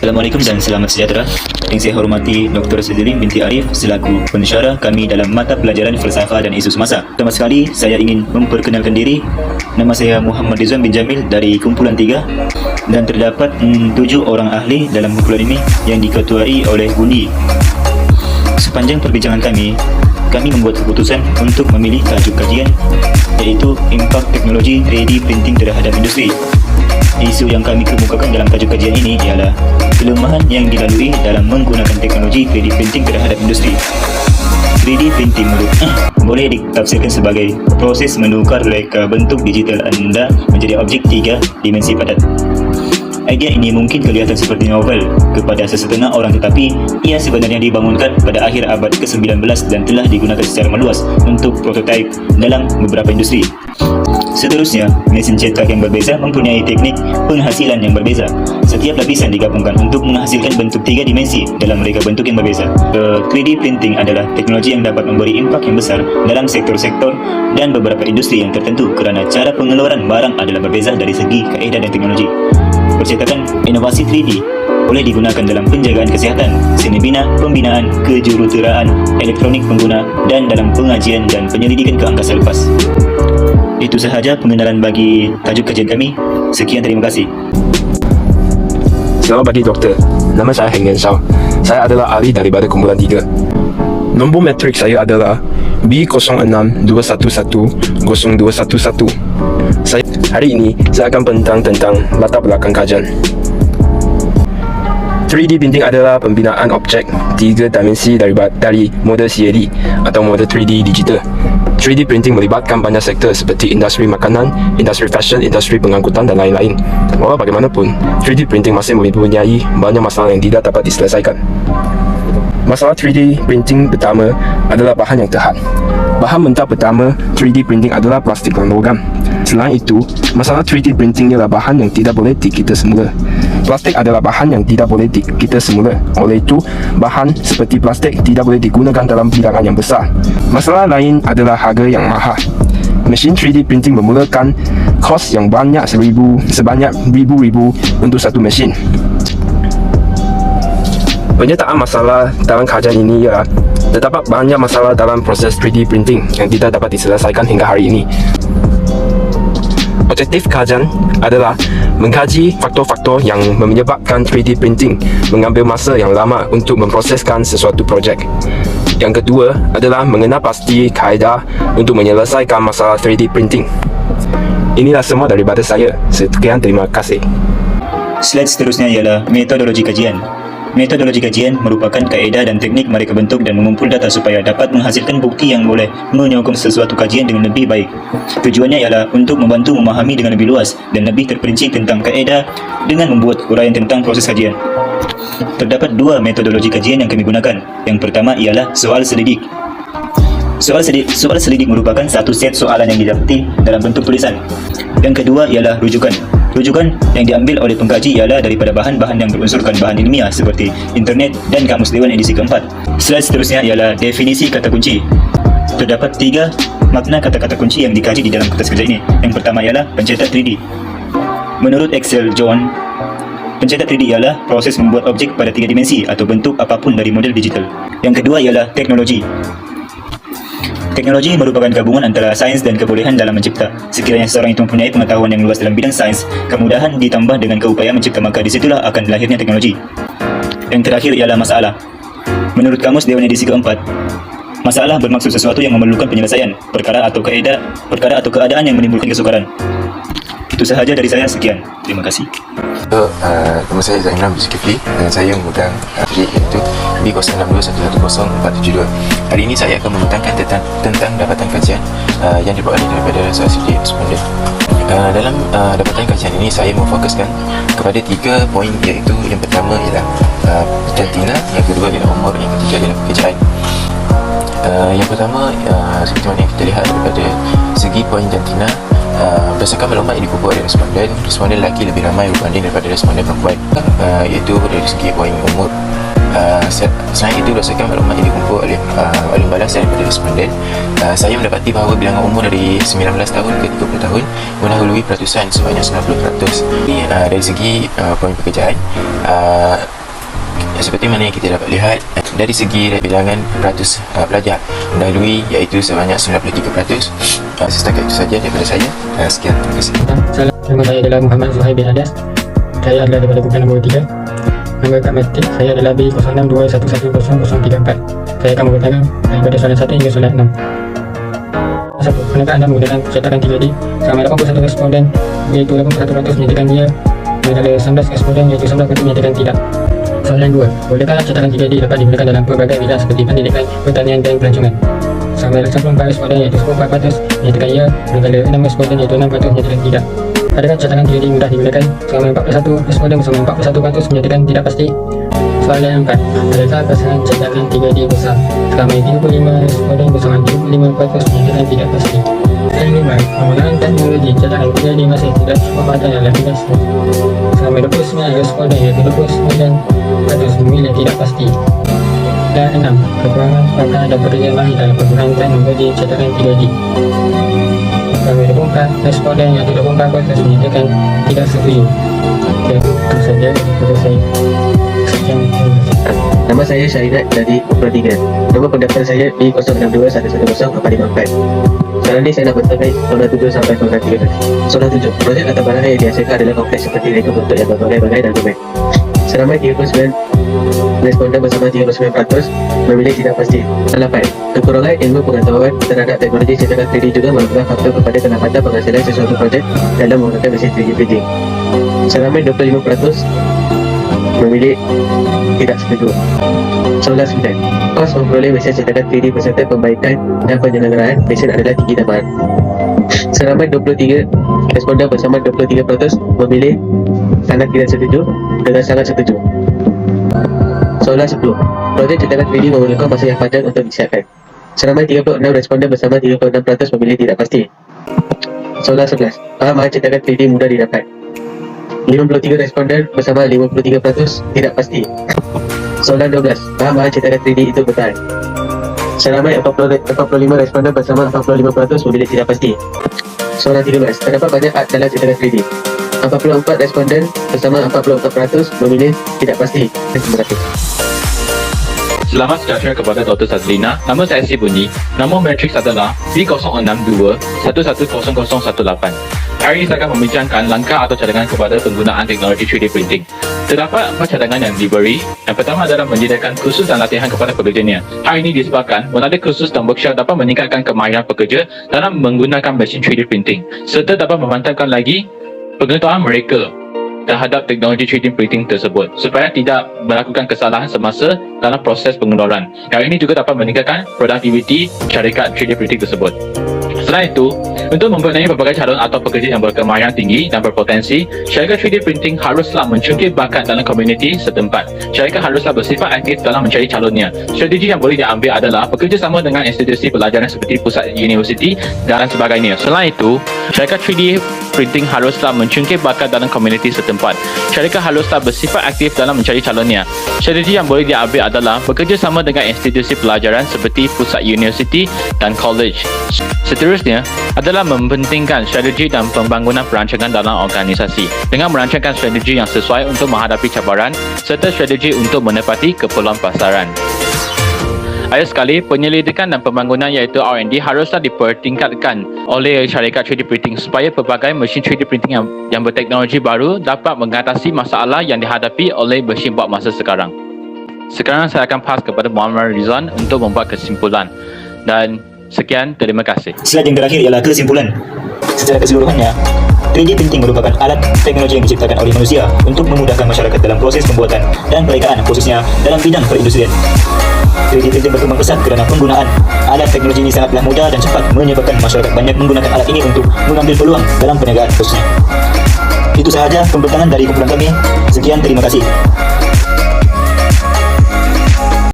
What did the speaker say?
Assalamualaikum dan selamat sejahtera. Yang saya hormati Dr. Sezilin binti Arif selaku pensyarah kami dalam mata pelajaran falsafah dan isu semasa. Pertama sekali saya ingin memperkenalkan diri. Nama saya Muhammad Rizwan bin Jamil dari kumpulan 3 dan terdapat 7 orang ahli dalam kumpulan ini yang diketuai oleh Bundi. Sepanjang perbincangan kami membuat keputusan untuk memilih tajuk kajian iaitu impak teknologi 3D printing terhadap industri. Isu yang kami kemukakan dalam tajuk kajian ini ialah kelemahan yang dilalui dalam menggunakan teknologi 3D printing terhadap industri. 3D printing boleh ditafsirkan sebagai proses menukar reka bentuk digital anda menjadi objek 3 dimensi padat. Idea ini mungkin kelihatan seperti novel kepada sesetengah orang, tetapi ia sebenarnya dibangunkan pada akhir abad ke-19 dan telah digunakan secara meluas untuk prototipe dalam beberapa industri. Seterusnya, mesin cetak yang berbeza mempunyai teknik penghasilan yang berbeza. Setiap lapisan digabungkan untuk menghasilkan bentuk 3 dimensi dalam reka bentuk yang berbeza. 3D printing adalah teknologi yang dapat memberi impak yang besar dalam sektor-sektor dan beberapa industri yang tertentu kerana cara pengeluaran barang adalah berbeza dari segi kaedah dan teknologi. Percetakan inovasi 3D boleh digunakan dalam penjagaan kesihatan, seni bina, pembinaan, kejuruteraan, elektronik pengguna dan dalam pengajian dan penyelidikan ke angkasa lepas. Itu sahaja pengenalan bagi tajuk kajian kami. Sekian, terima kasih. Selamat pagi doktor, nama saya Heng Yan Shao. Saya adalah ahli daripada kumpulan 3. Nombor metrik saya adalah B0621102111. Hari ini saya akan bentang tentang latar belakang kajian. 3D printing adalah pembinaan objek 3 dimensi dari model CAD atau model 3D digital. 3D printing melibatkan banyak sektor seperti industri makanan, industri fashion, industri pengangkutan dan lain-lain. Walau bagaimanapun, 3D printing masih mempunyai banyak masalah yang tidak dapat diselesaikan. Masalah 3D printing pertama adalah bahan yang tahan. Bahan mentah pertama 3D printing adalah plastik dan logam. Selain itu, masalah 3D printing ialah bahan yang tidak boleh dikita semula. Plastik adalah bahan yang tidak boleh dikita semula. Oleh itu, bahan seperti plastik tidak boleh digunakan dalam bilangan yang besar. Masalah lain adalah harga yang mahal. Mesin 3D printing memulakan kos yang banyak sebanyak ribu-ribu untuk satu mesin. Penyertaan masalah dalam kajian ini ialah terdapat banyak masalah dalam proses 3D printing yang tidak dapat diselesaikan hingga hari ini. Objektif kajian adalah mengkaji faktor-faktor yang menyebabkan 3D printing mengambil masa yang lama untuk memproseskan sesuatu projek. Yang kedua adalah mengenal pasti kaedah untuk menyelesaikan masalah 3D printing. Inilah semua daripada saya. Sekian, terima kasih. Slide seterusnya ialah metodologi kajian. Metodologi kajian merupakan kaedah dan teknik mereka bentuk dan mengumpul data supaya dapat menghasilkan bukti yang boleh menyokong sesuatu kajian dengan lebih baik. Tujuannya ialah untuk membantu memahami dengan lebih luas dan lebih terperinci tentang kaedah dengan membuat uraian tentang proses kajian. Terdapat 2 metodologi kajian yang kami gunakan. Yang pertama ialah soal selidik. Soal selidik merupakan satu set soalan yang didapati dalam bentuk tulisan. Yang kedua ialah rujukan. Rujukan yang diambil oleh pengkaji ialah daripada bahan-bahan yang berunsurkan bahan ilmiah seperti internet dan kamus dewan edisi keempat. Slide seterusnya ialah definisi kata kunci. Terdapat 3 makna kata-kata kunci yang dikaji di dalam kertas kerja ini. Yang pertama ialah pencetak 3D. Menurut Axel John, pencetak 3D ialah proses membuat objek pada 3 dimensi atau bentuk apapun dari model digital. Yang kedua ialah teknologi. Teknologi merupakan gabungan antara sains dan kebolehan dalam mencipta. Sekiranya seseorang itu mempunyai pengetahuan yang luas dalam bidang sains, kemudahan ditambah dengan keupayaan mencipta, maka disitulah akan lahirnya teknologi. Yang terakhir ialah masalah. Menurut Kamus Dewan edisi keempat, masalah bermaksud sesuatu yang memerlukan penyelesaian, perkara atau keadaan yang menimbulkan kesukaran. Itu sahaja dari saya, sekian. Terima kasih. Nama saya Zainal Zulkifli dan saya memegang projek iaitu B0621104772. Hari ini saya akan membentangkan tentang dapatan kajian yang diperoleh daripada saksi responden. Dalam dapatan kajian ini saya memfokuskan kepada 3 poin, iaitu yang pertama ialah jantina, yang kedua ialah umur, yang ketiga ialah pekerjaan. Yang pertama, seperti mana yang kita lihat daripada segi poin jantina, berdasarkan maklumat yang dikumpul oleh responden lelaki lebih ramai berbanding daripada responden perempuan, iaitu dari segi poin umur. Selain itu, berdasarkan maklumat yang dikumpul oleh oleh balas daripada responden, saya mendapati bahawa bilangan umur dari 19 tahun ke 30 tahun mendahului peratusan sebanyak 90%. Dari segi poin pekerjaan, seperti mana yang kita dapat lihat dari segi bilangan peratus pelajar mendahului, iaitu sebanyak 93%. Setakat itu saja daripada saya. Sekian, terima kasih. Salam, nama saya adalah Muhammad Zuhair bin Adas. Saya adalah daripada Bukan nombor 3. Nombor kad matematik saya adalah B06211034. Saya akan bertanya daripada soalan 1 hingga soalan 6. 1. Manakah anda menggunakan cetakan 3D? Sama 81 responden iaitu 81% menyatakan dia, manakala 19 responden iaitu 19% menyatakan tidak. Soalan 2. Bolehkah cetakan 3D dapat digunakan dalam pelbagai bidang seperti pendidikan, pertanian dan pelancongan? Sama 94 responden iaitu 14% menyatakan ya, manakala 6 responden iaitu 6% menyatakan tidak. Adakah cetakan 3D mudah digunakan? Selama 41 responden bersama 41% menyatakan tidak pasti. Soalan 4. Adakah pasangan cetakan 3D besar? Selama 35 responden bersama 35% menyatakan tidak pasti. Soalan 5. Penggunaan teknologi cetakan 3D masih tidak memadai dalam industri. Selama 29 responden iaitu 29% memilih tidak pasti. Dan 6. Kekurangan pakar dan pekerja mahir dalam penggunaan teknologi cetakan 3D. Kami 24 responden yang 24% menyatakan tidak setuju. Itu saja daripada saya. Sekian, terima kasih. Nama saya Syahidat dari Opera 3. Nombor pendaftaran saya D06211044. Soalan ini saya nak bertakai soalan 7 sampai soalan 13. Soalan 7. Projek atau barang yang dihasilkan adalah kompleks seperti reka bentuk yang berbagai-bagai dan rumit. Seramai 39 responden bersama 39% memilih tidak pasti. 8. Kekurangan ilmu pengetahuan terhadap teknologi cetakan 3D juga merupakan faktor kepada kedapatan penghasilan sesuatu projek dalam menggunakan mesin 3D printing. Seramai 25% memilih tidak setuju. Soalan 9. Kos memperoleh mesin cetakan 3D beserta pembaikan dan penyelenggaraan mesin adalah tinggi dan mahal. Seramai 23 responden bersama 23% memilih sangat tidak setuju dengan sangat setuju. Soalan 10. Projek cetakan 3D memerlukan masa yang panjang untuk disiapkan. Seramai 36 responden bersama 36% memilih tidak pasti. Soalan 11. Bahan cetakan 3D mudah didapat. 53 responden bersama 53% tidak pasti. Soalan 12. Bahan cetakan 3D itu betul. Seramai 45 responden bersama 45% memilih tidak pasti. Soalan 13. Terdapat banyak art dalam cetakan 3D. 44 responden bersama 44% memilih tidak pasti. Terima kasih. Selamat sejahtera kepada Dr. Sazlina. Nama saya Si Bunyi. Nama matriks adalah B062-110018. Hari ini saya akan membincangkan langkah atau cadangan kepada penggunaan teknologi 3D printing. Terdapat 4 cadangan yang diberi. Yang pertama adalah menyediakan kursus dan latihan kepada pekerjanya. Hari ini disebabkan melalui kursus dan workshop dapat meningkatkan kemahiran pekerja dalam menggunakan mesin 3D printing serta dapat memantapkan lagi pengetahuan mereka terhadap teknologi 3D printing tersebut supaya tidak melakukan kesalahan semasa dalam proses pengeluaran. Hari ini juga dapat meningkatkan produktiviti syarikat 3D printing tersebut. Selain itu, untuk mempunyai pelbagai calon atau pekerja yang berkemahiran tinggi dan berpotensi, syarikat 3D printing haruslah mencungkil bakat dalam komuniti setempat. Syarikat haruslah bersifat aktif dalam mencari calonnya. Strategi yang boleh diambil adalah bekerjasama dengan institusi pelajaran seperti pusat universiti dan sebagainya. Selain itu, syarikat 3D printing haruslah mencungkil bakat dalam komuniti setempat. Syarikat haruslah bersifat aktif dalam mencari calonnya. Strategi yang boleh diambil adalah bekerjasama dengan institusi pelajaran seperti pusat universiti dan college. Seterusnya adalah mempentingkan strategi dan pembangunan perancangan dalam organisasi dengan merancangkan strategi yang sesuai untuk menghadapi cabaran serta strategi untuk menepati keperluan pasaran. Akhir sekali, penyelidikan dan pembangunan iaitu R&D haruslah dipertingkatkan oleh syarikat 3D printing supaya pelbagai mesin 3D printing yang berteknologi baru dapat mengatasi masalah yang dihadapi oleh mesin buat masa sekarang. Sekarang saya akan pass kepada Muhammad Rizwan untuk membuat kesimpulan. Dan sekian, terima kasih. Slide yang terakhir ialah kesimpulan. Secara keseluruhannya, 3D printing merupakan alat teknologi yang diciptakan oleh manusia untuk memudahkan masyarakat dalam proses pembuatan dan perekaan, khususnya dalam bidang perindustrian. 3D printing berkembang pesat kerana penggunaan alat teknologi ini sangatlah mudah dan cepat menyebabkan masyarakat banyak menggunakan alat ini untuk mengambil peluang dalam perniagaan khususnya. Itu sahaja pembincangan dari kumpulan kami. Sekian, terima kasih.